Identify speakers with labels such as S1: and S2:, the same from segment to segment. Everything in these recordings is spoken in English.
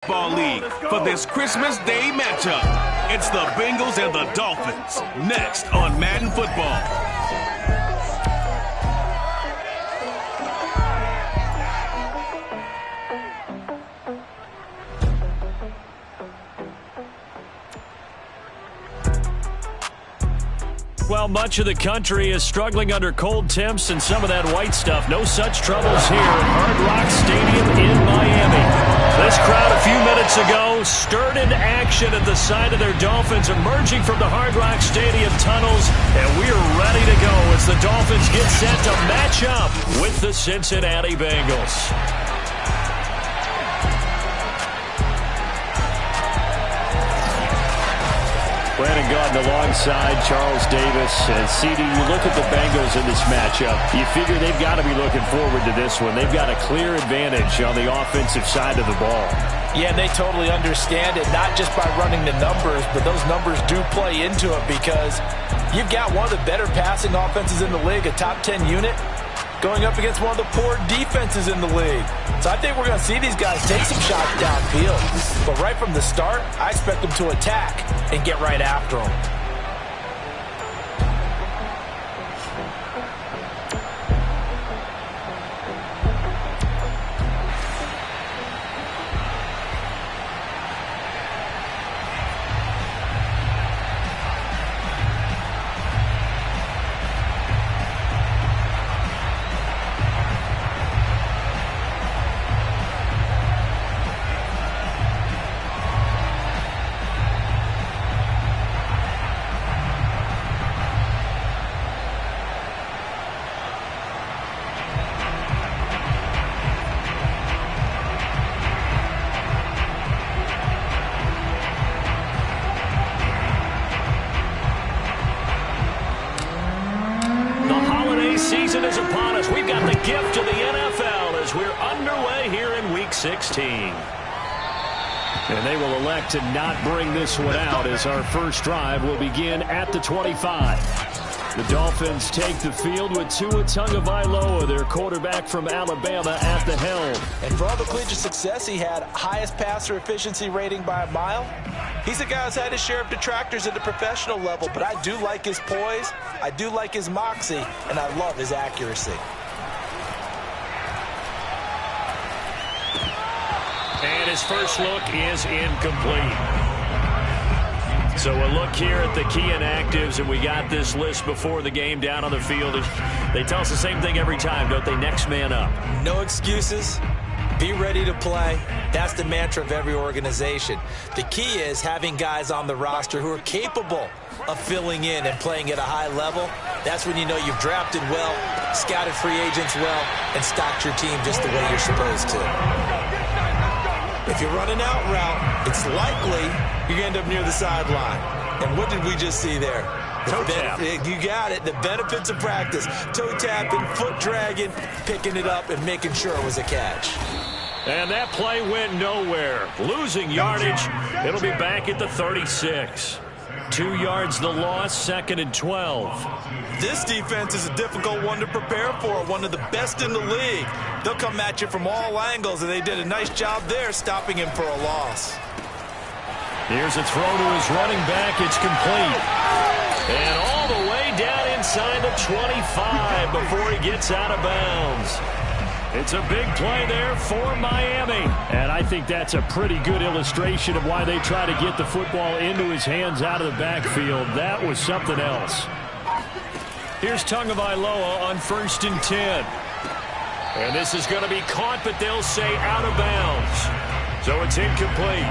S1: Ball League for this Christmas Day matchup. It's the Bengals and the Dolphins, next on Madden Football.
S2: Well, much of the country is struggling under cold temps and some of that white stuff. No such troubles here at Hard Rock Stadium in Miami. This crowd a few minutes ago stirred into action at the side of their Dolphins emerging from the Hard Rock Stadium tunnels, and we're ready to go as the Dolphins get set to match up with the Cincinnati Bengals. Brandon Gaudin alongside Charles Davis. And CD, you look at the Bengals in this matchup, you figure they've got to be looking forward to this one. They've got a clear advantage on the offensive side of the ball.
S3: Yeah, and they totally understand it, not just by running the numbers, but those numbers do play into it because you've got one of the better passing offenses in the league, a top 10 unit, going up against one of the poor defenses in the league. So I think we're going to see these guys take some shots downfield. But right from the start, I expect them to attack and get right after them.
S2: Season is upon us. We've got the gift of the NFL as we're underway here in Week 16. And they will elect to not bring this one out as our first drive will begin at the 25. The Dolphins take the field with Tua Tagovailoa, their quarterback from Alabama, at the helm.
S3: And for all the collegiate success he had, highest passer efficiency rating by a mile, he's a guy who's had his share of detractors at the professional level, but I do like his poise, I do like his moxie, and I love his accuracy.
S2: And his first look is incomplete. So a look here at the key inactives, and we got this list before the game down on the field. They tell us the same thing every time, don't they? Next man up.
S3: No excuses. Be ready to play. That's the mantra of every organization. The key is having guys on the roster who are capable of filling in and playing at a high level. That's when you know you've drafted well, scouted free agents well, and stocked your team just the way you're supposed to. If you're running out route, it's likely you're going to end up near the sideline. And what did we just see there?
S2: Toe tap.
S3: You got it. The benefits of practice. Toe tapping, foot dragging, picking it up, and making sure it was a catch.
S2: And that play went nowhere. Losing yardage. It'll be back at the 36. 2 yards the loss, 2nd and 12.
S3: This defense is a difficult one to prepare for, one of the best in the league. They'll come at you from all angles, and they did a nice job there stopping him for a loss.
S2: Here's a throw to his running back. It's complete. And all the way down inside the 25 before he gets out of bounds. It's a big play there for Miami. And I think that's a pretty good illustration of why they try to get the football into his hands out of the backfield. That was something else. Here's Tagovailoa on 1st and 10. And this is going to be caught, but they'll say out of bounds. So it's incomplete.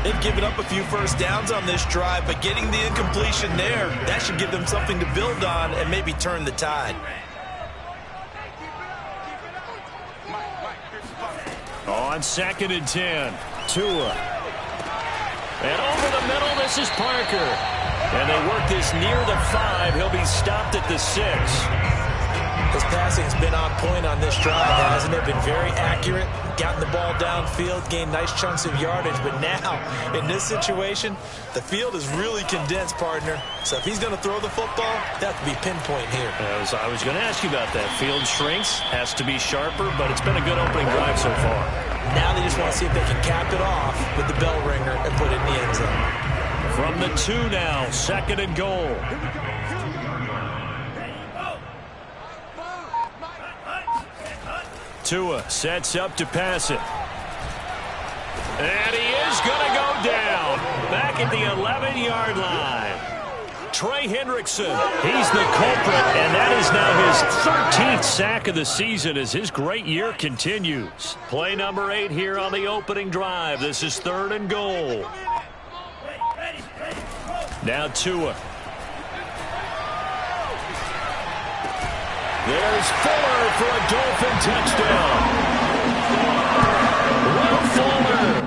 S3: They've given up a few first downs on this drive, but getting the incompletion there, that should give them something to build on and maybe turn the tide.
S2: On 2nd and 10, Tua. And over the middle, this is Parker. And they work this near the 5. He'll be stopped at the 6.
S3: His passing's been on point on this drive, hasn't it? Been very accurate, gotten the ball downfield, gained nice chunks of yardage. But now, in this situation, the field is really condensed, partner. So if he's going to throw the football, that have to be pinpoint here.
S2: I was going to ask you about that. Field shrinks, has to be sharper, but it's been a good opening drive so far.
S3: Now they just want to see if they can cap it off with the bell ringer and put it in the end zone.
S2: From the 2 now, 2nd and goal. Tua sets up to pass it. And he is going to go down. Back at the 11-yard line. Trey Hendrickson, he's the culprit, and that is now his 13th sack of the season as his great year continues. Play number 8 here on the opening drive. This is 3rd and goal. Now Tua. There's Fuller for a Dolphin touchdown. Will Fuller.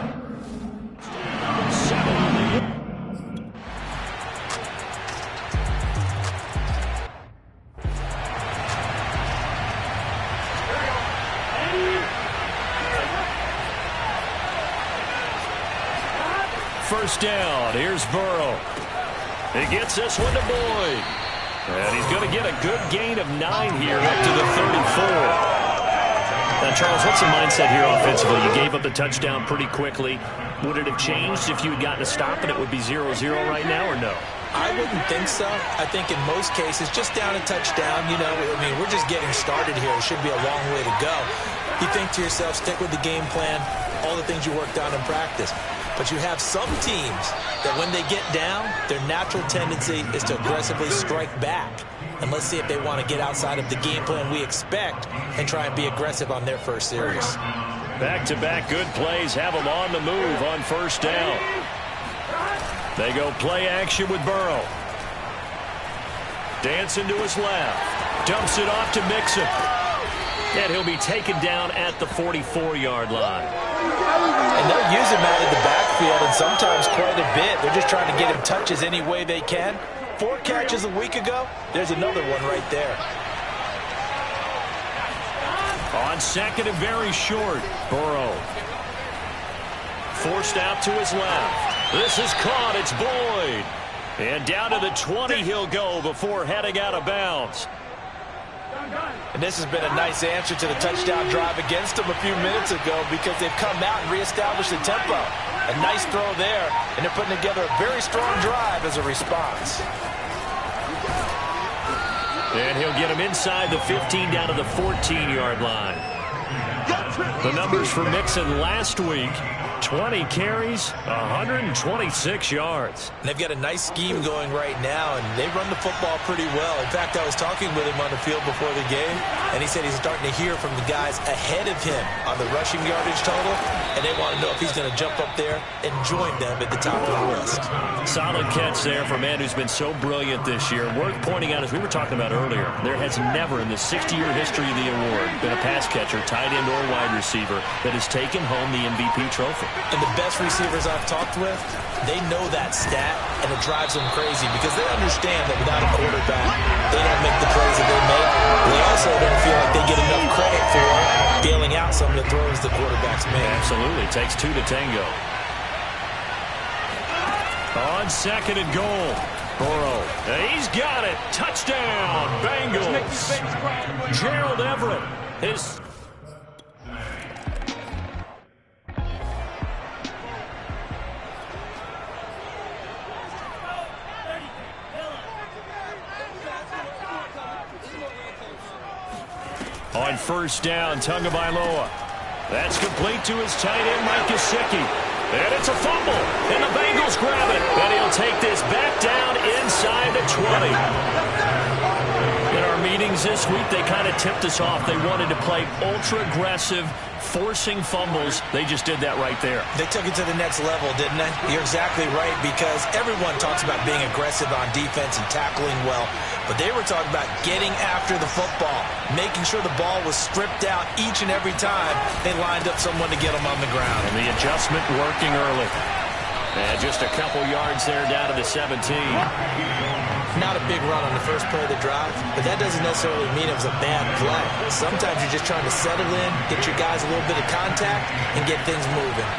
S2: 7. First down. Here's Burrow. He gets this one to Boyd. And he's going to get a good gain of 9 here up to the 34. Now, Charles, what's the mindset here offensively? You gave up the touchdown pretty quickly. Would it have changed if you had gotten a stop and it would be 0-0 right now, or no?
S3: I wouldn't think so. I think in most cases, just down a touchdown, we're just getting started here. It should be a long way to go. You think to yourself, stick with the game plan, all the things you worked on in practice. But you have some teams that when they get down, their natural tendency is to aggressively strike back. And let's see if they want to get outside of the game plan we expect and try and be aggressive on their first series.
S2: Back-to-back good plays have them on the move on first down. They go play action with Burrow. Dancing to his left. Dumps it off to Mixon. And he'll be taken down at the 44-yard line.
S3: And they'll use him out of the backfield, and sometimes quite a bit. They're just trying to get him touches any way they can. 4 catches a week ago. There's another one right there.
S2: On 2nd and very short, Burrow. Forced out to his left. This is caught. It's Boyd. And down to the 20 he'll go before heading out of bounds.
S3: And this has been a nice answer to the touchdown drive against them a few minutes ago because they've come out and reestablished the tempo. A nice throw there, and they're putting together a very strong drive as a response.
S2: And he'll get him inside the 15 down to the 14-yard line. The numbers for Mixon last week, 20 carries, 126 yards.
S3: And they've got a nice scheme going right now, and they run the football pretty well. In fact, I was talking with him on the field before the game, and he said he's starting to hear from the guys ahead of him on the rushing yardage total, and they want to know if he's going to jump up there and join them at the top of the list.
S2: Solid catch there for a man who's been so brilliant this year. Worth pointing out, as we were talking about earlier, there has never in the 60-year history of the award been a pass catcher, tight end, or wide receiver that has taken home the MVP trophy.
S3: And the best receivers I've talked with, they know that stat, and it drives them crazy because they understand that without a quarterback, they don't make the plays that they make. They also don't feel like they get enough credit for bailing out some of the throws the quarterbacks make.
S2: Absolutely. Takes 2 to tango. On 2nd and goal, Burrow. He's got it. Touchdown, Bengals. Gerald Everett. His... On first down, Tagovailoa. That's complete to his tight end, Mike Gesicki. And it's a fumble. And the Bengals grab it. And he'll take this back down inside the 20. In our meetings this week, they kind of tipped us off. They wanted to play ultra-aggressive, forcing fumbles. They just did that right there.
S3: They took it to the next level, didn't they? You're exactly right, because everyone talks about being aggressive on defense and tackling well. But they were talking about getting after the football, making sure the ball was stripped out each and every time they lined up someone to get them on the ground.
S2: And the adjustment working early. And just a couple yards there down to the 17.
S3: Not a big run on the first play of the drive, but that doesn't necessarily mean it was a bad play. Sometimes you're just trying to settle in, get your guys a little bit of contact, and get things moving.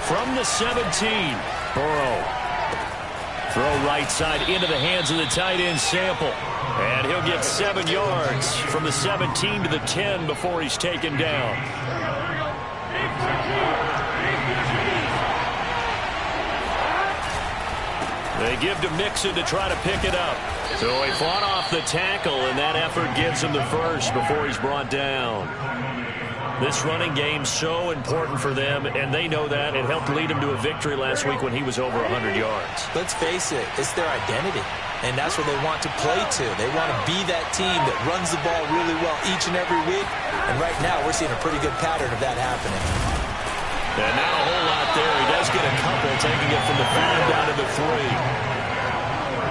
S2: From the 17, Burrow. Throw right side into the hands of the tight end, Sample. And he'll get 7 yards from the 17 to the 10 before he's taken down. They give to Mixon to try to pick it up. So he fought off the tackle, and that effort gives him the first before he's brought down. This running game's so important for them, and they know that. It helped lead him to a victory last week when he was over 100 yards.
S3: Let's face it, it's their identity, and that's what they want to play to. They want to be that team that runs the ball really well each and every week, and right now we're seeing a pretty good pattern of that happening.
S2: And not a whole lot there. He does get a couple, taking it from the 5 down to the 3.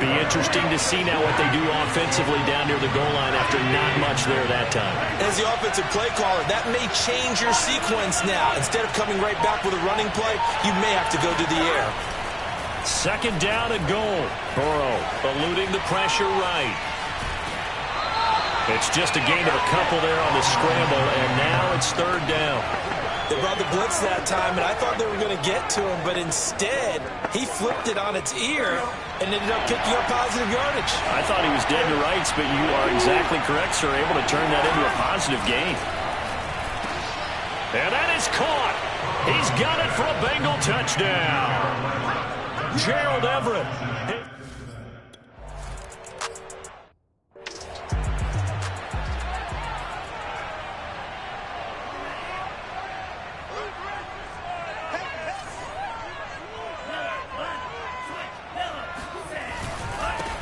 S2: Be interesting to see now what they do offensively down near the goal line after not much there that time.
S3: As the offensive play caller, that may change your sequence now. Instead of coming right back with a running play, you may have to go to the air.
S2: Second down and goal. Burrow eluding the pressure right. It's just a gain of a couple there on the scramble, and now it's third down.
S3: They brought the blitz that time, and I thought they were going to get to him, but instead, he flipped it on its ear and ended up picking up positive yardage.
S2: I thought he was dead to rights, but you are exactly correct, sir, able to turn that into a positive gain. And that is caught. He's got it for a Bengal touchdown. Gerald Everett.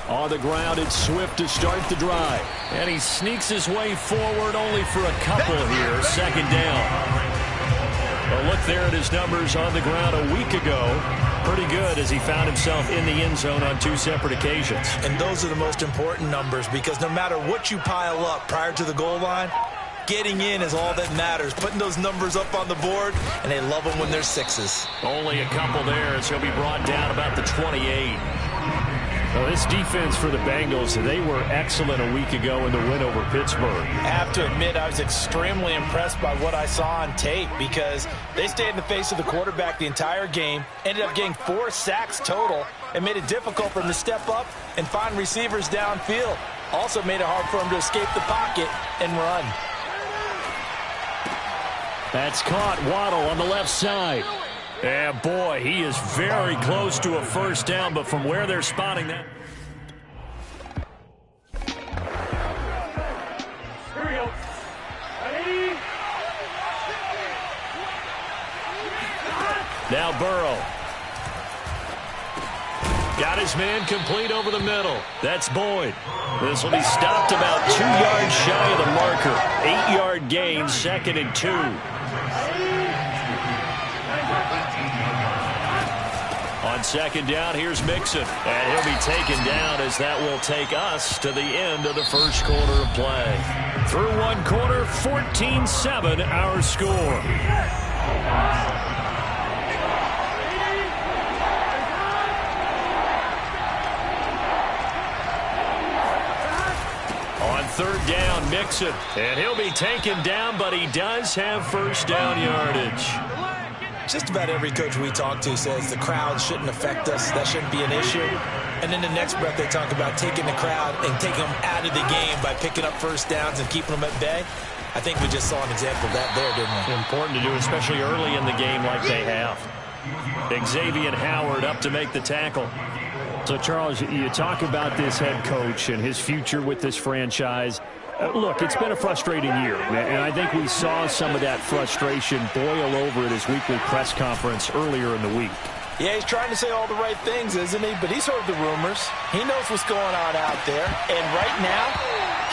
S2: On the ground, it's Swift to start the drive. And he sneaks his way forward only for a couple here. Second down. A look there at his numbers on the ground a week ago. Pretty good as he found himself in the end zone on 2 separate occasions.
S3: And those are the most important numbers because no matter what you pile up prior to the goal line, getting in is all that matters. Putting those numbers up on the board, and they love them when they're 6s.
S2: Only a couple there as he'll be brought down about the 28.
S4: Well, this defense for the Bengals, they were excellent a week ago in the win over Pittsburgh.
S5: I have to admit, I was extremely impressed by what I saw on tape because they stayed in the face of the quarterback the entire game, ended up getting 4 sacks total, and made it difficult for him to step up and find receivers downfield. Also made it hard for him to escape the pocket and run.
S4: That's caught. Waddle on the left side.
S2: Yeah, boy, he is very close to a first down, but from where they're spotting that.
S4: Here we go. Ready?
S2: Now Burrow. Got his man complete over the middle. That's Boyd. This will be stopped about 2 yards shy of the marker. 8-yard gain, 2nd and 2. On second down, here's Mixon. And he'll be taken down as that will take us to the end of the first quarter of play. Through one quarter, 14-7 our score. On third down, Mixon. And he'll be taken down, but he does have first down yardage.
S3: Just about every coach we talk to says the crowd shouldn't affect us. That shouldn't be an issue. And then the next breath they talk about taking the crowd and taking them out of the game by picking up first downs and keeping them at bay. I think we just saw an example of that there, didn't we?
S2: Important to do, especially early in the game like they have. Xavier Howard up to make the tackle.
S4: So, Charles, you talk about this head coach and his future with this franchise. Look, it's been a frustrating year, and I think we saw some of that frustration boil over at his weekly press conference earlier in the week.
S5: Yeah, he's trying to say all the right things, isn't he? But he's heard the rumors. He knows what's going on out there. And right now,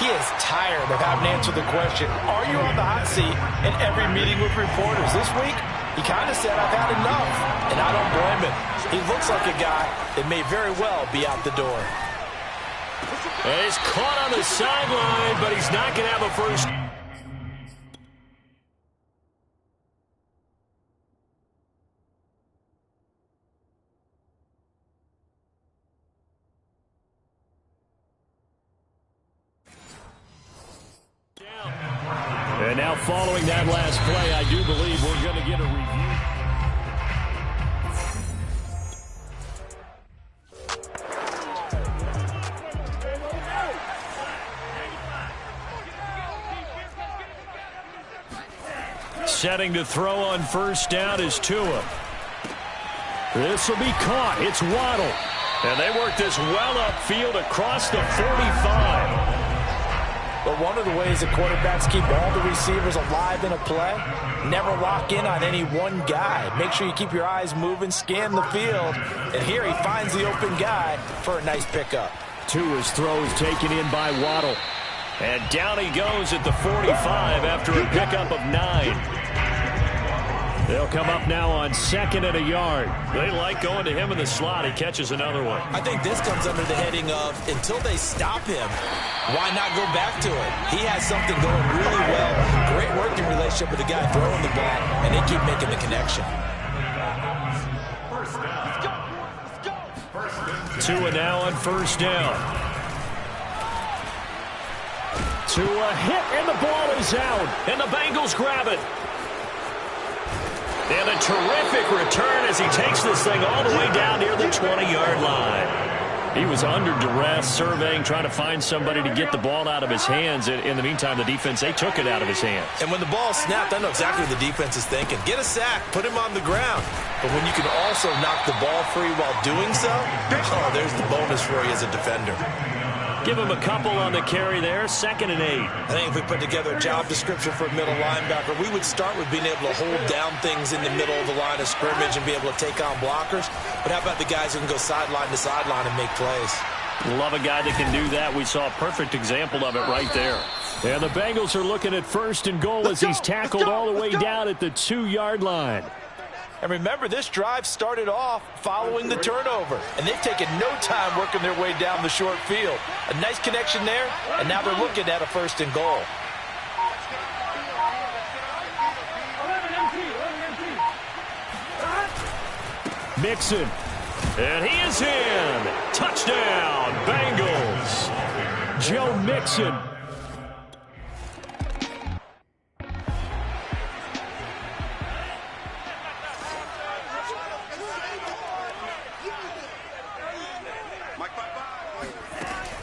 S5: he is tired of having to answer the question, are you on the hot seat in every meeting with reporters? This week, he kind of said, I've had enough, and I don't blame him. He looks like a guy that may very well be out the door.
S2: And he's caught on the sideline, but he's not going to have a first. And now following that last play, I do believe we're going to get a review. Setting to throw on first down is Tua. This will be caught. It's Waddle. And they work this well upfield across the 45.
S5: But one of the ways that quarterbacks keep all the receivers alive in a play, never lock in on any one guy. Make sure you keep your eyes moving, scan the field, and here he finds the open guy for a nice pickup.
S4: Tua's throw is taken in by Waddle.
S2: And down he goes at the 45 after a pickup of 9.
S4: They'll come up now on 2nd and a yard.
S2: They like going to him in the slot. He catches another one.
S3: I think this comes under the heading of until they stop him, why not go back to it? He has something going really well. Great working relationship with the guy throwing the ball, and they keep making the connection.
S2: Tua now on 1st down.
S4: Tua hit, and the ball is out.
S2: And the Bengals grab it. And a terrific return as he takes this thing all the way down near the 20-yard line.
S4: He was under duress, surveying, trying to find somebody to get the ball out of his hands. In the meantime, the defense, they took it out of his hands.
S3: And when the ball snapped, I know exactly what the defense is thinking. Get a sack, put him on the ground. But when you can also knock the ball free while doing so, oh, there's the bonus for you as a defender.
S2: Give him a couple on the carry there, 2nd and 8.
S3: I think if we put together a job description for a middle linebacker, we would start with being able to hold down things in the middle of the line of scrimmage and be able to take on blockers. But how about the guys who can go sideline to sideline and make plays?
S4: Love a guy that can do that. We saw a perfect example of it right there. And the Bengals are looking at 1st and goal as he's tackled all the way down at the 2-yard line.
S5: And remember, this drive started off following the turnover, and they've taken no time working their way down the short field. A nice connection there, and now they're looking at a 1st and goal.
S4: Mixon.
S2: And he is in. Touchdown, Bengals.
S4: Joe Mixon.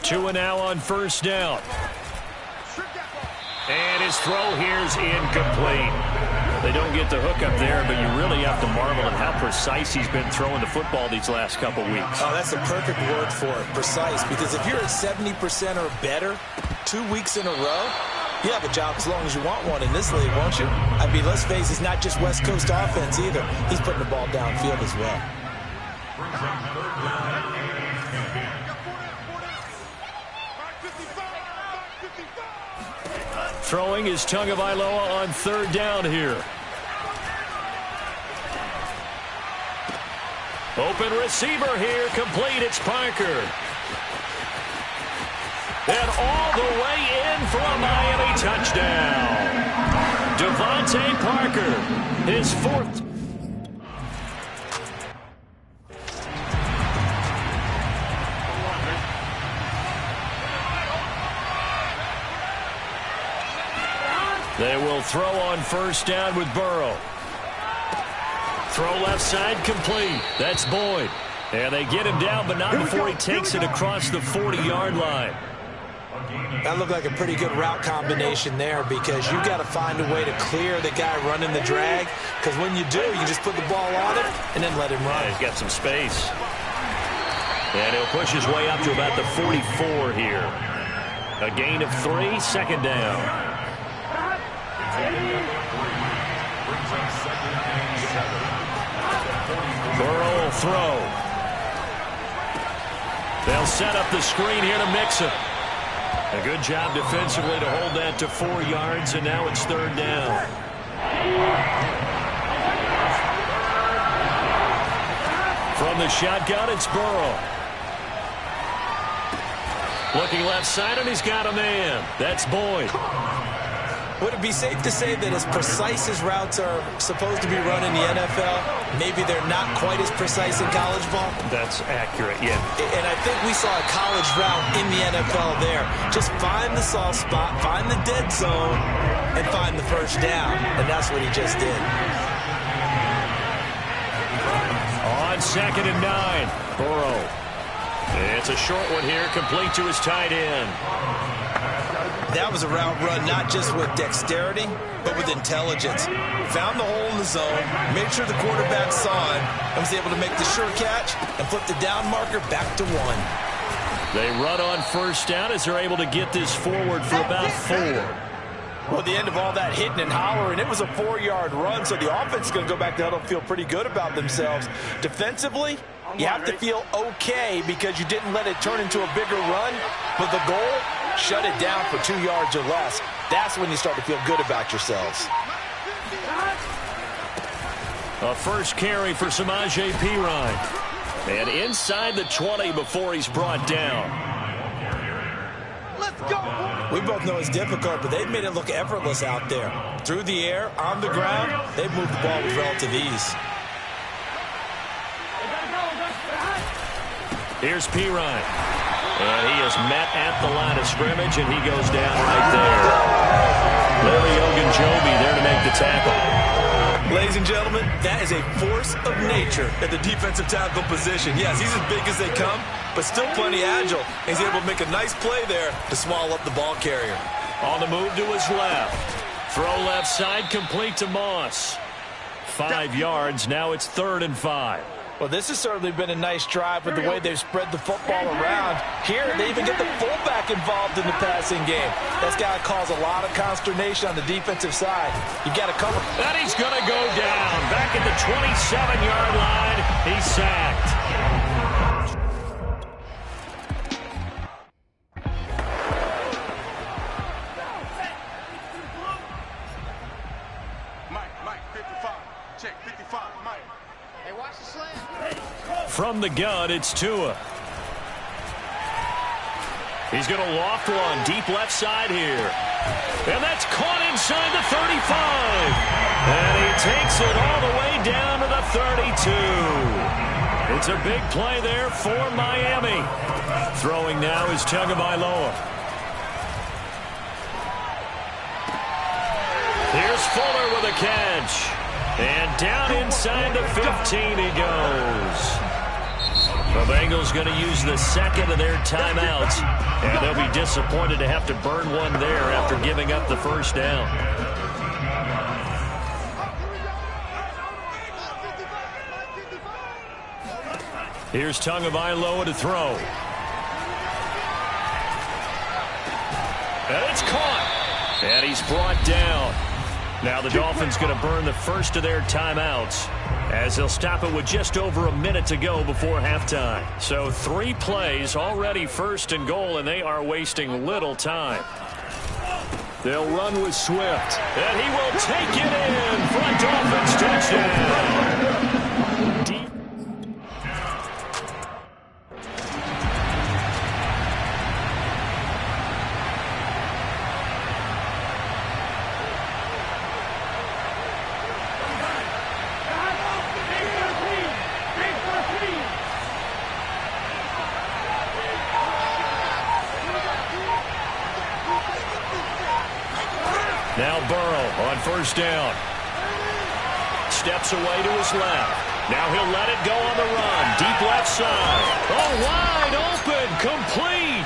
S2: Tua now on 1st down. And his throw here is incomplete.
S4: They don't get the hook up there, but you really have to marvel at how precise he's been throwing the football these last couple weeks.
S3: Oh, that's the perfect word for it, precise. Because if you're at 70% or better 2 weeks in a row, you have a job as long as you want one in this league, won't you? I mean, let's face it, it's not just West Coast offense either. He's putting the ball downfield as well.
S2: Throwing is Tagovailoa on 3rd down here. Open receiver here, complete. It's Parker. And all the way in for a Miami touchdown. Devontae Parker, his 4th. They will throw on 1st down with Burrow. Throw left side complete. That's Boyd. And they get him down, but not before he takes it across the 40-yard line.
S3: That looked like a pretty good route combination there because you've got to find a way to clear the guy running the drag. Because when you do, you just put the ball on him and then let him run.
S2: Yeah, he's got some space. And he'll push his way up to about the 44 here. A gain of 3, 2nd down. Burrow will throw. They'll set up the screen here to Mixon. A good job defensively to hold that to 4 yards, and now it's 3rd down. From the shotgun, it's Burrow. Looking left side, and he's got a man. That's Boyd.
S3: Would it be safe to say that as precise as routes are supposed to be run in the NFL, maybe they're not quite as precise in college ball?
S2: That's accurate, yeah.
S3: And I think we saw a college route in the NFL there. Just find the soft spot, find the dead zone, and find the 1st down. And that's what he just did.
S2: On 2nd and 9, Burrow. It's a short one here, complete to his tight end.
S3: That was a route run not just with dexterity, but with intelligence. Found the hole in the zone, made sure the quarterback saw him, and was able to make the sure catch and flip the down marker back to 1.
S2: They run on first down as they're able to get this forward for about 4.
S5: Well, at the end of all that hitting and hollering, it was a 4-yard run, so the offense is going to go back to huddle and feel pretty good about themselves. Defensively, you have to feel okay because you didn't let it turn into a bigger run, but the goal, shut it down for 2 yards or less. That's when you start to feel good about yourselves.
S2: A first carry for Samaje Perine. And inside the 20 before he's brought down.
S3: Let's go. We both know it's difficult, but they've made it look effortless out there. Through the air, on the ground, they've moved the ball with relative ease.
S2: Here's Perine. And he is met at the line of scrimmage, and he goes down right there. Larry Ogunjobi there to make the tackle.
S3: Ladies and gentlemen, that is a force of nature at the defensive tackle position. Yes, he's as big as they come, but still plenty agile. He's able to make a nice play there to swallow up the ball carrier.
S2: On the move to his left. Throw left side complete to Moss. 5 yards. Now it's 3rd and 5.
S5: Well, this has certainly been a nice drive with the way they've spread the football around. Here, they even get the fullback involved in the passing game. That's got to cause a lot of consternation on the defensive side. You've got to cover.
S2: And he's going to go down. Back at the 27-yard line. He's sacked.
S6: Mike, 55. Check, 55, Mike. Hey, watch the slant.
S2: From the gun, it's Tua. He's going to loft one deep left side here. And that's caught inside the 35. And he takes it all the way down to the 32. It's a big play there for Miami. Throwing now is Tagovailoa. Here's Fuller with a catch. And down inside the 15 he goes. The Bengals going to use the second of their timeouts. And they'll be disappointed to have to burn one there after giving up the first down. Here's Tagovailoa to throw. And it's caught. And he's brought down. Now the Dolphins going to burn the first of their timeouts as they'll stop it with just over a minute to go before halftime. So 3 plays already 1st and goal, and they are wasting little time. They'll run with Swift. And he will take it in for a Dolphins touchdown. Deep. Now Burrow on first down. Steps away to his left. Now he'll let it go on the run. Deep left side. Oh, wide open. Complete.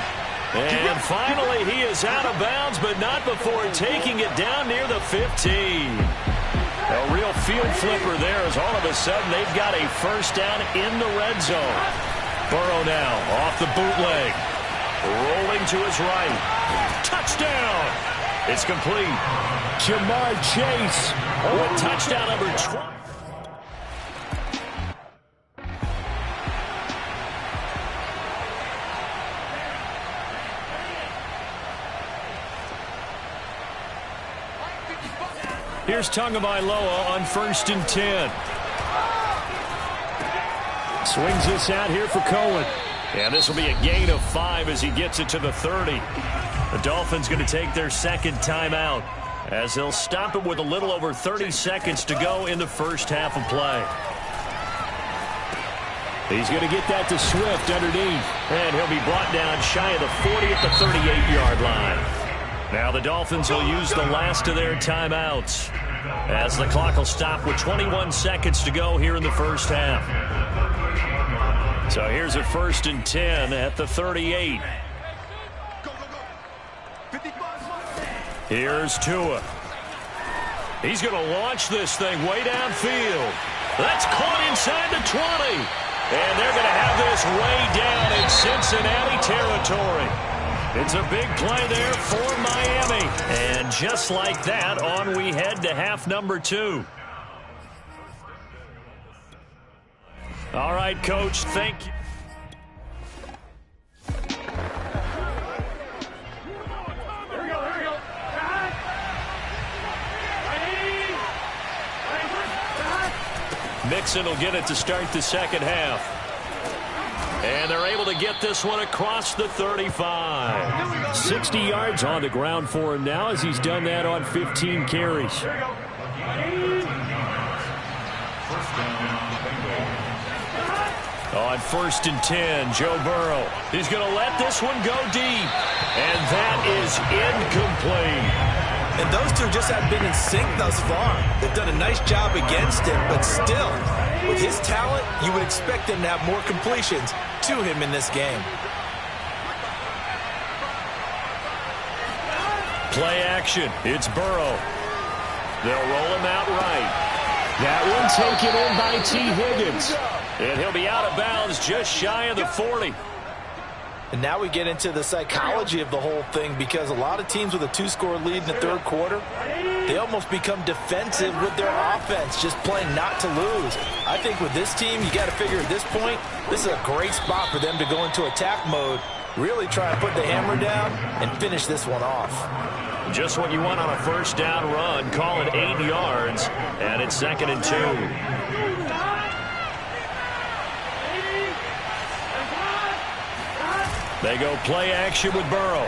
S2: And finally he is out of bounds, but not before taking it down near the 15. A real field flipper there as all of a sudden they've got a first down in the red zone. Burrow now off the bootleg. Rolling to his right. Touchdown. It's complete. Jamar Chase with touchdown number 20. Here's Tagovailoa on 1st and 10. Swings this out here for Cohen. And this will be a gain of 5 as he gets it to the 30. The Dolphins going to take their second timeout as they'll stop it with a little over 30 seconds to go in the first half of play. He's going to get that to Swift underneath. And he'll be brought down shy of the 40 at the 38-yard line. Now the Dolphins will use the last of their timeouts as the clock will stop with 21 seconds to go here in the first half. So here's a 1st and 10 at the 38. Here's Tua. He's going to launch this thing way downfield. That's caught inside the 20. And they're going to have this way down in Cincinnati territory. It's a big play there for Miami. And just like that, on we head to half number 2. All right, Coach, thank you. Mixon will get it to start the second half. And they're able to get this one across the 35.
S4: 60 yards on the ground for him now as he's done that on 15 carries.
S2: On 1st and 10, Joe Burrow. He's going to let this one go deep. And that is incomplete.
S3: And those two just have been in sync thus far. They've done a nice job against him, but still, with his talent, you would expect him to have more completions to him in this game.
S2: Play action. It's Burrow. They'll roll him out right.
S4: That one taken in by T. Higgins.
S2: And he'll be out of bounds just shy of the 40.
S3: And now we get into the psychology of the whole thing, because a lot of teams with a 2-score lead in the third quarter, they almost become defensive with their offense, just playing not to lose. I think with this team, you got to figure at this point, this is a great spot for them to go into attack mode, really try and put the hammer down and finish this one off.
S2: Just what you want on a first down run. Call it 8 yards, and it's 2nd and 2. They go play action with Burrow.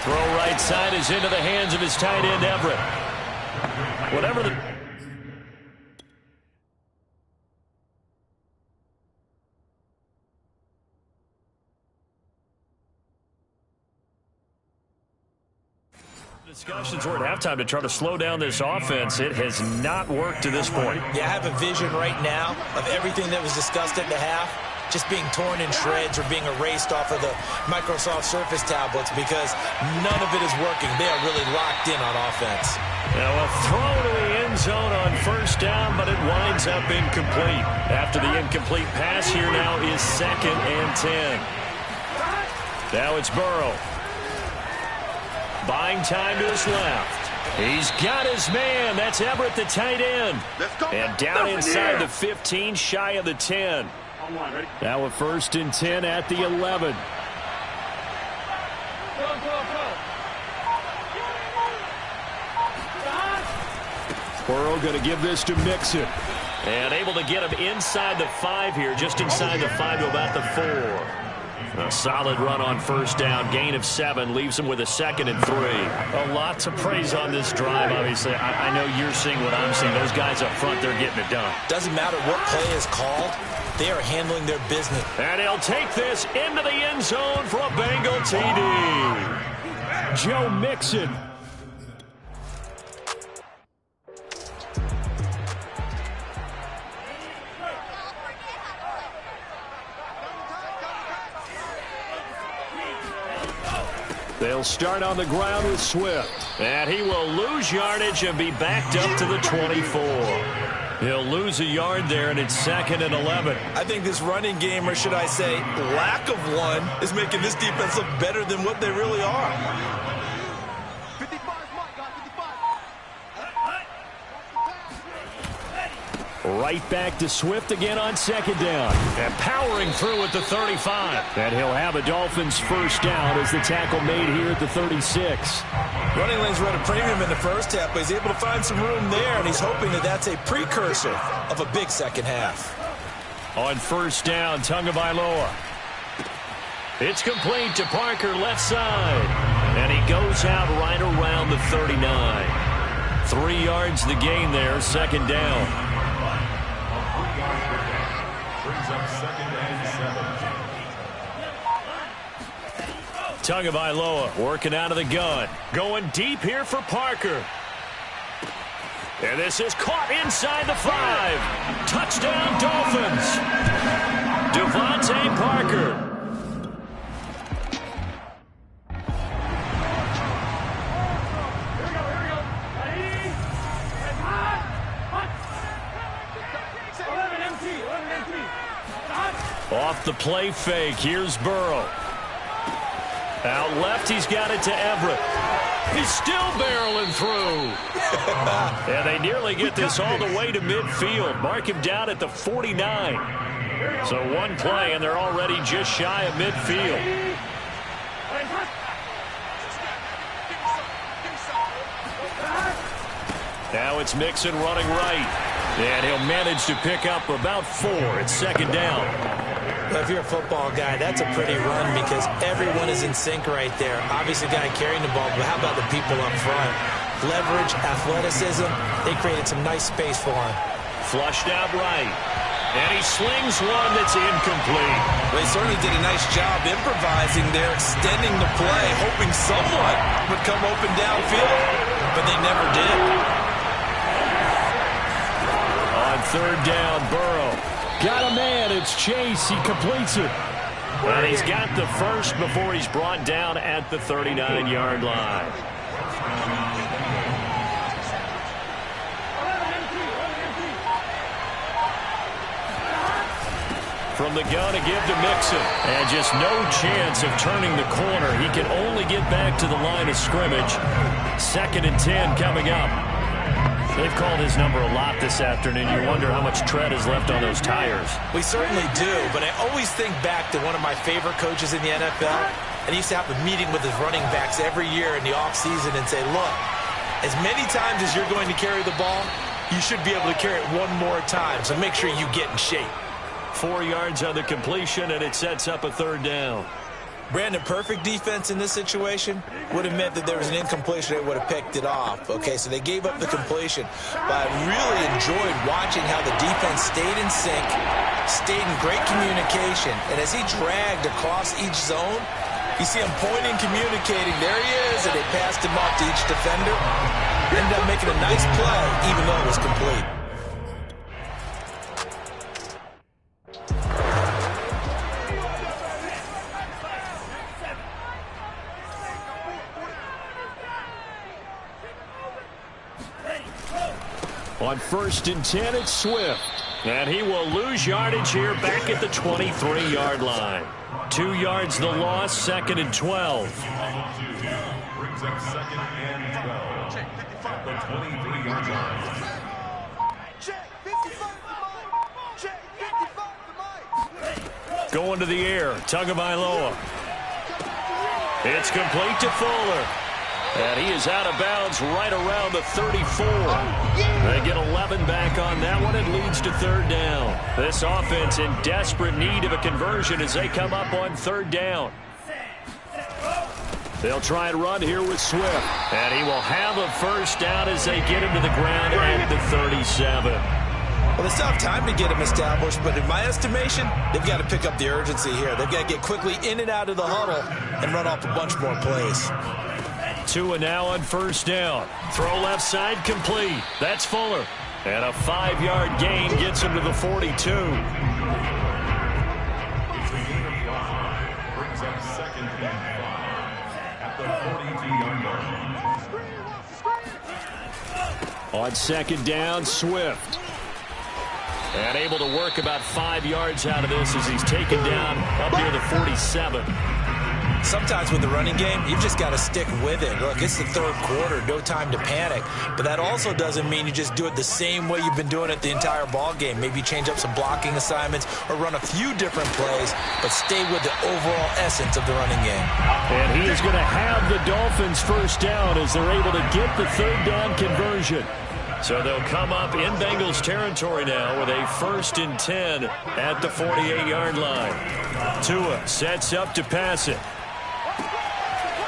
S2: Throw right side is into the hands of his tight end, Everett. Whatever the... Discussions were at halftime to try to slow down this offense. It has not worked to this point.
S3: Yeah, I have a vision right now of everything that was discussed at the half just being torn in shreds or being erased off of the Microsoft Surface tablets, because none of it is working. They are really locked in on offense.
S2: Now a throw to the end zone on first down, but it winds up incomplete. After the incomplete pass, here now is 2nd and 10. Now it's Burrow. Buying time to his left. He's got his man. That's Everett, the tight end. And down inside the 15, shy of the 10.
S4: Now a 1st and 10 at the 11. Burrow going to give this to Mixon.
S2: And able to get him inside the 5 here, just inside the 5 to about the 4. A solid run on first down, gain of 7, leaves him with a 2nd and 3.
S4: A lot to praise on this drive, obviously. I know you're seeing what I'm seeing. Those guys up front, they're getting it done.
S3: Doesn't matter what play is called, they are handling their business.
S2: And he'll take this into the end zone for a Bengal TD.
S4: Joe Mixon. They'll start on the ground with Swift.
S2: And he will lose yardage and be backed up to the 24. He'll lose a yard there, and it's 2nd and 11.
S3: I think this running game, or should I say lack of one, is making this defense look better than what they really are.
S4: Right back to Swift again on 2nd down.
S2: And powering through at the 35.
S4: And he'll have a Dolphins first down as the tackle made here at the 36.
S3: Running lanes run a premium in the first half, but he's able to find some room there, and he's hoping that that's a precursor of a big second half.
S2: On first down, Tagovailoa. It's complete to Parker, left side. And he goes out right around the 39. 3 yards the gain there, 2nd down. Tagovailoa working out of the gun. Going deep here for Parker. And this is caught inside the 5. Touchdown, Dolphins. Devontae Parker. Off the play fake, here's Burrow. Out left, he's got it to Everett. He's still barreling through. And they nearly get this all the way to midfield. Mark him down at the 49. So one play, and they're already just shy of midfield. Now it's Mixon running right. And he'll manage to pick up about 4. It's second down.
S3: Well, if you're a football guy, that's a pretty run because everyone is in sync right there. Obviously, the guy carrying the ball, but how about the people up front? Leverage, athleticism, they created some nice space for him.
S2: Flushed out right. And he slings one that's incomplete.
S3: They certainly did a nice job improvising there, extending the play, hoping someone would come open downfield, but they never did.
S2: On third down, Burrow.
S4: Got a man. It's Chase. He completes it.
S2: And he's got the first before he's brought down at the 39-yard line. From the gun to give to Mixon. And just no chance of turning the corner. He can only get back to the line of scrimmage. 2nd and 10 coming up. They've called his number a lot this afternoon. You wonder how much tread is left on those tires.
S3: We certainly do, but I always think back to one of my favorite coaches in the NFL. And he used to have a meeting with his running backs every year in the offseason and say, look, as many times as you're going to carry the ball, you should be able to carry it one more time. So make sure you get in shape.
S2: 4 yards on the completion, and it sets up a third down.
S3: Brandon, perfect defense in this situation would have meant that there was an incompletion. They would have picked it off. Okay, so they gave up the completion. But I really enjoyed watching how the defense stayed in sync, stayed in great communication. And as he dragged across each zone, you see him pointing, communicating. There he is, and they passed him off to each defender. Ended up making a nice play, even though it was complete.
S2: On 1st and 10, it's Swift. And he will lose yardage here back at the 23-yard line. 2 yards the loss, 2nd and 12.
S7: Brings up 2nd and 12 at the 23-yard line.
S6: Check 55 to Mike. Check 55 to Mike.
S2: Going to the air, Tagovailoa. It's complete to Fuller. And he is out of bounds right around the 34. They get 11 back on that one. It leads to third down. This offense in desperate need of a conversion as they come up on third down. They'll try and run here with Swift. And he will have a first down as they get him to the ground at the 37.
S3: Well, they still have time to get him established, but in my estimation, they've got to pick up the urgency here. They've got to get quickly in and out of the huddle and run off a bunch more plays.
S2: Tua now on first down. Throw left side complete. That's Fuller. And a 5-yard gain gets him to the 42.
S7: Brings up 2nd and 5 at the 42-yard line.
S2: On 2nd down, Swift. And able to work about 5 yards out of this as he's taken down up near the 47.
S3: Sometimes with the running game, you've just got to stick with it. Look, it's the third quarter, no time to panic. But that also doesn't mean you just do it the same way you've been doing it the entire ball game. Maybe change up some blocking assignments or run a few different plays, but stay with the overall essence of the running game.
S2: And he is going to have the Dolphins first down as they're able to get the third down conversion. So they'll come up in Bengals territory now with a 1st and 10 at the 48-yard line. Tua sets up to pass it.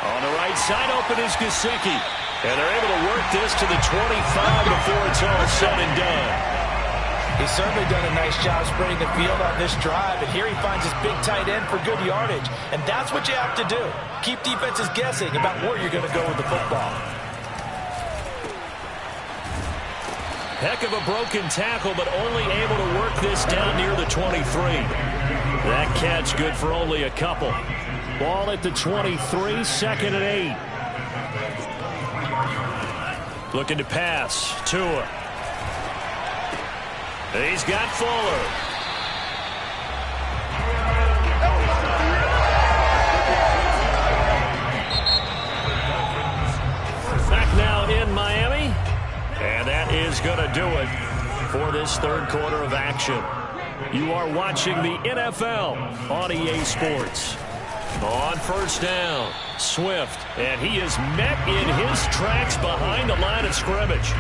S2: On the right side, open is Gesicki. And they're able to work this to the 25 before it's all said and done.
S5: He's certainly done a nice job spreading the field on this drive. And here he finds his big tight end for good yardage. And that's what you have to do. Keep defenses guessing about where you're going to go with the football.
S2: Heck of a broken tackle, but only able to work this down near the 23. That catch good for only a couple. Ball at the 23, 2nd and 8. Looking to pass. Tua. He's got Fuller. to do it for this third quarter of action. You are watching the NFL on EA Sports. On first down, Swift, and he is met in his tracks behind the line of scrimmage.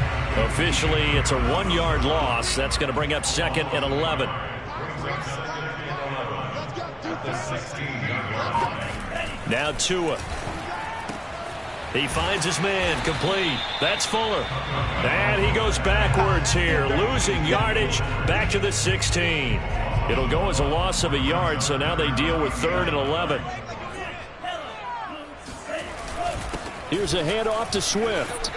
S2: Officially, it's a 1-yard loss. That's going to bring up 2nd and 11. Now Tua. He finds his man, complete. That's Fuller. And he goes backwards here, losing yardage back to the 16. It'll go as a loss of a yard, so now they deal with 3rd and 11. Here's a handoff to Swift.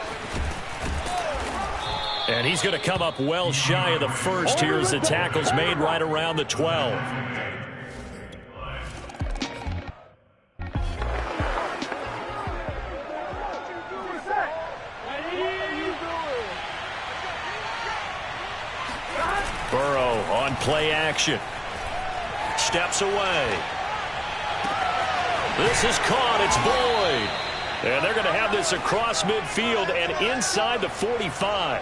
S2: And he's going to come up well shy of the first here as the tackle's made right around the 12. Burrow on play action. Steps away. This is caught. It's Boyd. And they're going to have this across midfield and inside the 45.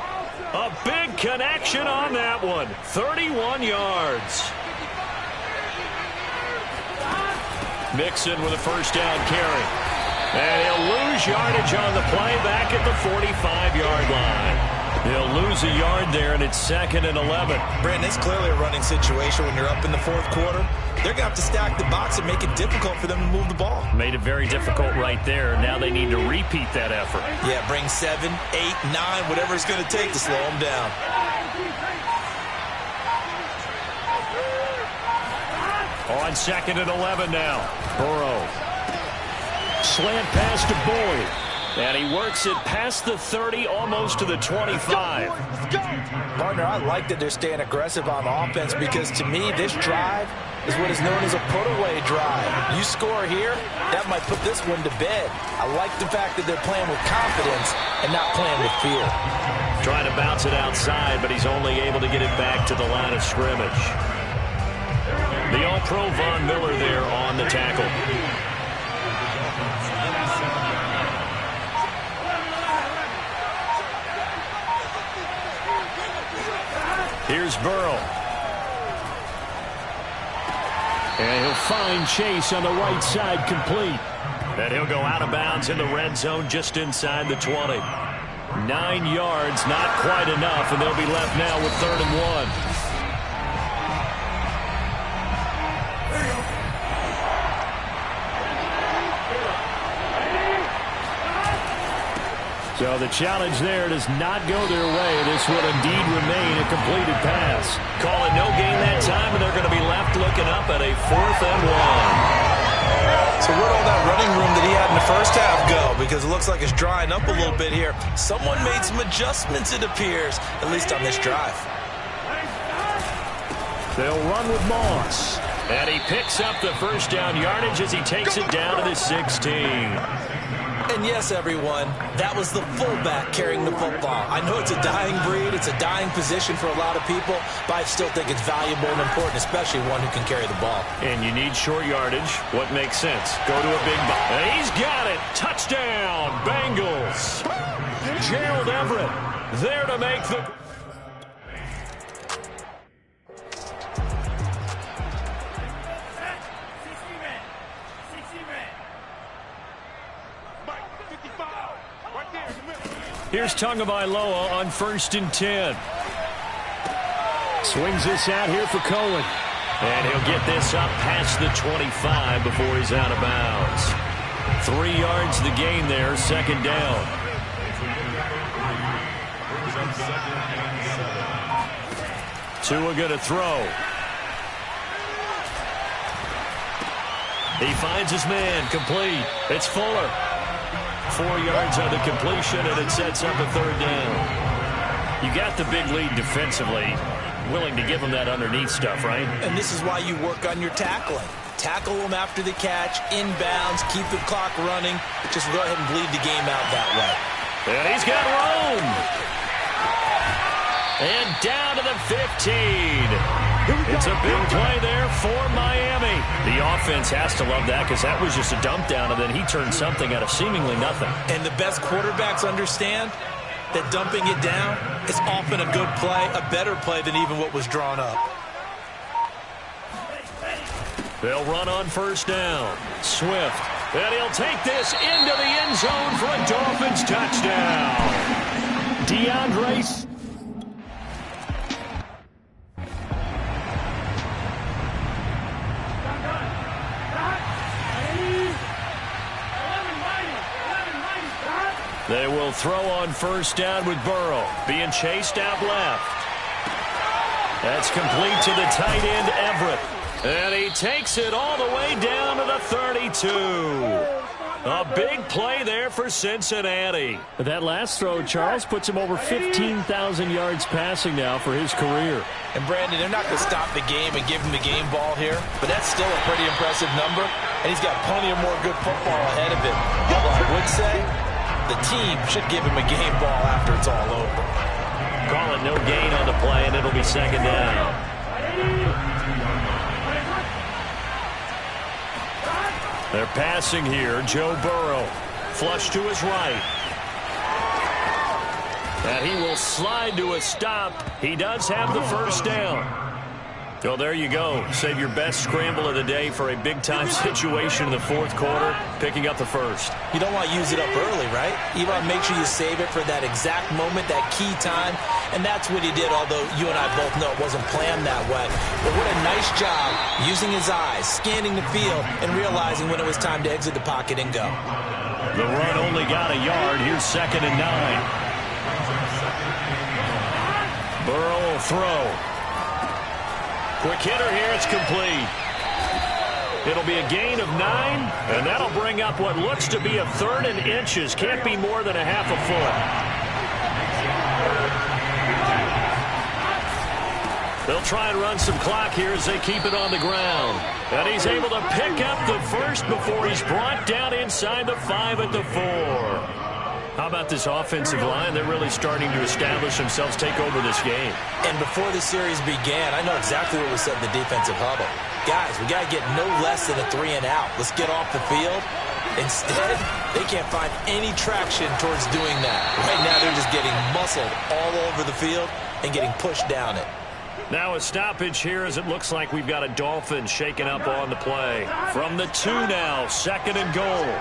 S2: A big connection on that one. 31 yards. Mixon with a first down carry. And he'll lose yardage on the play back at the 45-yard line. They'll lose a yard there, and it's 2nd and 11.
S3: Brandon, it's clearly a running situation when you're up in the 4th quarter. They're going to have to stack the box and make it difficult for them to move the ball.
S2: Made it very difficult right there. Now they need to repeat that effort.
S3: Yeah, bring 7, 8, 9, whatever it's going to take to slow them down.
S2: On 2nd and 11 now. Burrow. Slant pass to Boyd. And he works it past the 30, almost to the 25.
S5: Partner, I like that they're staying aggressive on offense because, to me, this drive is what is known as a put-away drive. You score here, that might put this one to bed. I like the fact that they're playing with confidence and not playing with fear.
S2: Trying to bounce it outside, but he's only able to get it back to the line of scrimmage. The All-Pro Von Miller there on the tackle. Here's Burrow. And he'll find Chase on the right side, complete. And he'll go out of bounds in the red zone just inside the 20. 9 yards, not quite enough, and they'll be left now with 3rd and 1. So the challenge there does not go their way. This will indeed remain a completed pass.
S3: Call it no gain that time, and they're going to be left looking up at a 4th and 1. So where'd all that running room that he had in the first half go? Because it looks like it's drying up a little bit here. Someone made some adjustments, it appears, at least on this drive.
S2: They'll run with Moss. And he picks up the first down yardage as he takes it down to the 16.
S3: And yes, everyone, that was the fullback carrying the football. I know it's a dying breed, it's a dying position for a lot of people, but I still think it's valuable and important, especially one who can carry the ball.
S2: And you need short yardage. What makes sense? Go to a big ball. And he's got it. Touchdown, Bengals. Gerald Everett there to make the... Here's Tagovailoa on 1st and 10. Swings this out here for Cohen. And he'll get this up past the 25 before he's out of bounds. 3 yards the gain there, 2nd down. Tua going to throw. He finds his man, complete. It's Fuller. 4 yards on the completion, and it sets up a 3rd down. You got the big lead defensively. Willing to give him that underneath stuff, right?
S3: And this is why you work on your tackling. Tackle him after the catch, inbounds, keep the clock running. Just go ahead and bleed the game out that way.
S2: And he's got room. And down to the 15. It's a big play there for Miami. The offense has to love that because that was just a dump down, and then he turned something out of seemingly nothing.
S3: And the best quarterbacks understand that dumping it down is often a good play, a better play than even what was drawn up.
S2: They'll run on first down. Swift. And he'll take this into the end zone for a Dolphins touchdown.
S4: DeAndre.
S2: They will throw on first down with Burrow. Being chased out left. That's complete to the tight end, Everett. And he takes it all the way down to the 32. A big play there for Cincinnati.
S4: That last throw, Charles, puts him over 15,000 yards passing now for his career.
S5: And Brandon, they're not going to stop the game and give him the game ball here, but that's still a pretty impressive number, and he's got plenty of more good football ahead of him. Although I would say the team should give him a game ball after it's all over.
S2: Call it no gain on the play, and it'll be second down. They're passing here. Joe Burrow. Flush to his right. And he will slide to a stop. He does have the first down. Well, there you go. Save your best scramble of the day for a big-time situation in the fourth quarter, picking up the first.
S3: You don't want to use it up early, right? You want to make sure you save it for that exact moment, that key time, and that's what he did, although you and I both know it wasn't planned that way. But what a nice job using his eyes, scanning the field, and realizing when it was time to exit the pocket and go.
S2: The run only got a yard. Here's 2nd and 9. Burrow will throw. Quick hitter here, it's complete. It'll be a gain of 9, and that'll bring up what looks to be a 3rd and inches. Can't be more than a half a foot. They'll try and run some clock here as they keep it on the ground. And he's able to pick up the first before he's brought down inside the 5 at the 4. How about this offensive line? They're really starting to establish themselves, take over this game.
S3: And before the series began, I know exactly what was said in the defensive huddle. Guys, we got to get no less than a 3 and out. Let's get off the field. Instead, they can't find any traction towards doing that. Right now, they're just getting muscled all over the field and getting pushed down it.
S2: Now a stoppage here as it looks like we've got a Dolphin shaking up on the play. From the 2 now, 2nd and goal.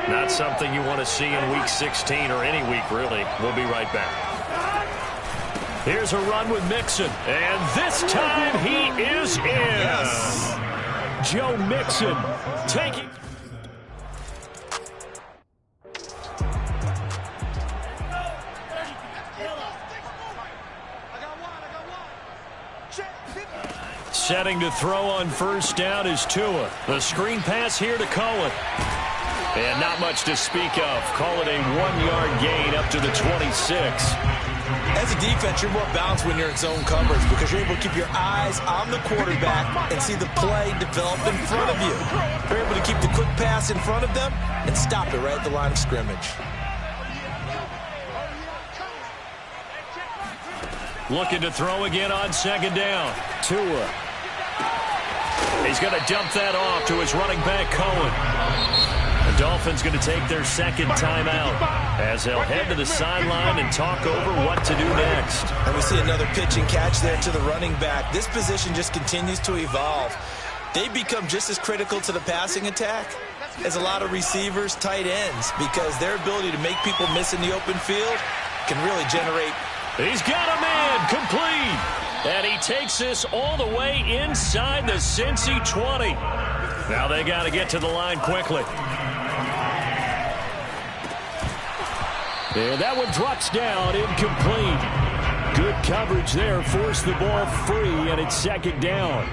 S2: Not something you want to see in Week 16 or any week, really. We'll be right back. Here's a run with Mixon. And this time he is in.
S3: Yes.
S2: Joe Mixon taking... Setting to throw on first down is Tua. The screen pass here to Cohen. And not much to speak of. Call it a 1-yard gain up to the 26.
S3: As a defense, you're more balanced when you're in zone coverage because you're able to keep your eyes on the quarterback and see the play develop in front of you. You're able to keep the quick pass in front of them and stop it right at the line of scrimmage.
S2: Looking to throw again on 2nd down. Tua. He's going to dump that off to his running back, Cohen. The Dolphins going to take their 2nd timeout as they'll head to the sideline and talk over what to do next.
S3: And we see another pitch and catch there to the running back. This position just continues to evolve. They become just as critical to the passing attack as a lot of receivers, tight ends, because their ability to make people miss in the open field can really generate.
S2: He's got a man complete. And he takes this all the way inside the Cincy 20. Now they got to get to the line quickly. And that one drops down, incomplete. Good coverage there, forced the ball free, and it's 2nd down.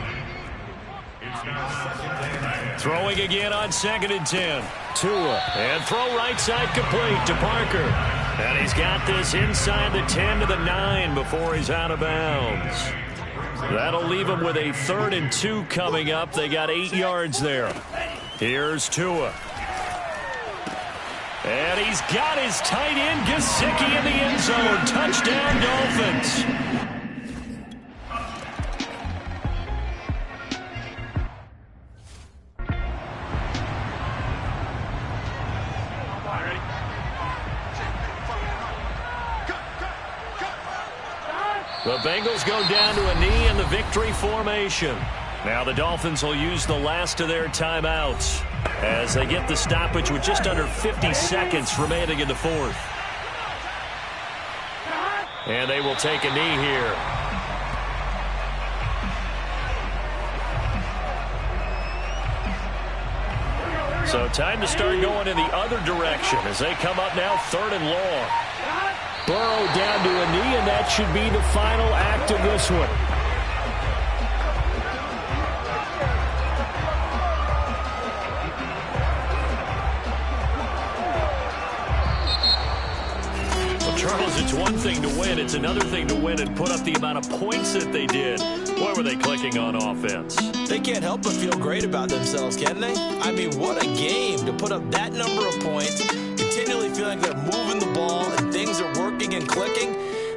S2: Throwing again on 2nd and 10. Tua, and throw right side complete to Parker. And he's got this inside the 10 to the 9 before he's out of bounds. That'll leave him with a 3rd and 2 coming up. They got 8 yards there. Here's Tua. And he's got his tight end, Gesicki, in the end zone. Touchdown, Dolphins.
S6: Go.
S2: The Bengals go down to a knee in the victory formation. Now the Dolphins will use the last of their timeouts as they get the stoppage with just under 50 seconds remaining in the fourth. And they will take a knee here. So time to start going in the other direction as they come up now 3rd and long. Burrow down to a knee, and that should be the final act of this one. Well, Charles, it's one thing to win. It's another thing to win and put up the amount of points that they did. Boy, were they clicking on offense.
S3: They can't help but feel great about themselves, can they? I mean, what a game to put up that number of points, continually feeling they're moving the ball and things are working and clicking.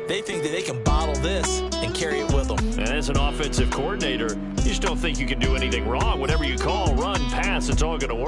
S3: They think that they can bottle this and carry it with them.
S2: And as an offensive coordinator, you just don't think you can do anything wrong. Whatever you call, run, pass, it's all going to work.